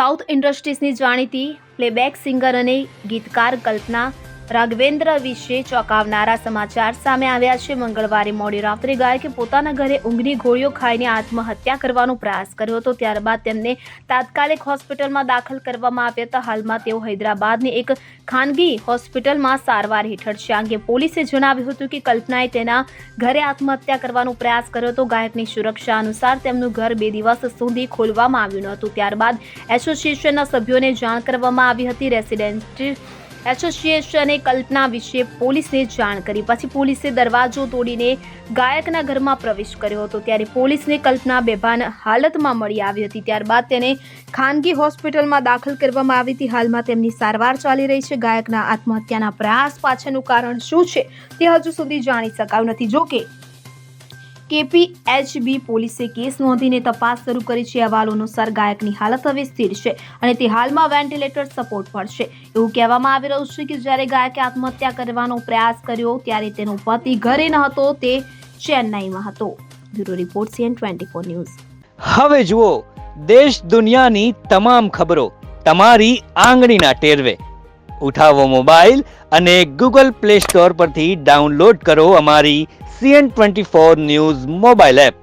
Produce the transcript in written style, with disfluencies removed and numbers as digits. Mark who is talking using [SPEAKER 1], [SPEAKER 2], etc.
[SPEAKER 1] South ઇન્ડસ્ટ્રીઝની જાણીતી playback singer અને ગીતકાર કલ્પના રાઘવેન્દ્ર વિશે ચોંકાવનારા સમાચાર સામે આવ્યા છે। મંગળવારે મોડી રાત્રે ગાયકે પોતાના ઘરે ઊંઘની ગોળીઓ ખાઈને આત્મહત્યા કરવાનો પ્રયાસ કર્યો હતો। ત્યારબાદ તેમને તાત્કાલિક હોસ્પિટલમાં દાખલ કરવામાં આવ્યા હતા। હાલમાં તેઓ હૈદરાબાદની એક ખાનગી હોસ્પિટલમાં સારવાર હેઠળ છે। આ અંગે પોલીસે જણાવ્યું હતું કે કલ્પનાએ તેના ઘરે આત્મહત્યા કરવાનો પ્રયાસ કર્યો હતો। ગાયકની સુરક્ષા અનુસાર તેમનું ઘર 2 દિવસ સુધી ખોલવામાં આવ્યું ન હતું। ત્યારબાદ એસોસિએશનના સભ્યોને જાણ કરવામાં આવી હતી। રેસિડેન્ટ એસોસિએશને કલ્પના વિશે પોલીસને જાણ કરી। પછી પોલીસે દરવાજો તોડીને ગાયકના ઘરમાં પ્રવેશ કર્યો હતો। ત્યારે પોલીસને કલ્પના બેભાન હાલતમાં મળી આવી હતી। ત્યારબાદ તેને ખાનગી હોસ્પિટલમાં દાખલ કરવામાં આવી હતી। હાલમાં તેમની સારવાર ચાલી રહી છે। ગાયકના આત્મહત્યાના પ્રયાસ પાછળનું કારણ શું છે તે હજુ સુધી જાણી શકાયું નથી। જોકે KPHB પોલીસે કેસ નોંધીને તપાસ શરૂ કરી છે। અહેવાલો અનુસાર ગાયકની હાલત હવે સ્થિર છે અને તે હાલમાં વેન્ટિલેટર સપોર્ટ પર છે। એવું કહેવામાં આવી રહ્યું છે કે જ્યારે ગાયકે આત્મહત્યા કરવાનો પ્રયાસ કર્યો ત્યારે તેનો પતિ ઘરે ન હતો, તે ચેન્નાઈમાં હતો। Bureau report CN24 news.
[SPEAKER 2] હવે જુઓ દેશ દુનિયાની તમામ ખબરો તમારી આંગળીના ટેરવે। ઉઠાવો મોબાઈલ અને Google Play Store પરથી ડાઉનલોડ કરો અમારી CN24 ન્યૂઝ મોબાઈલ એપ।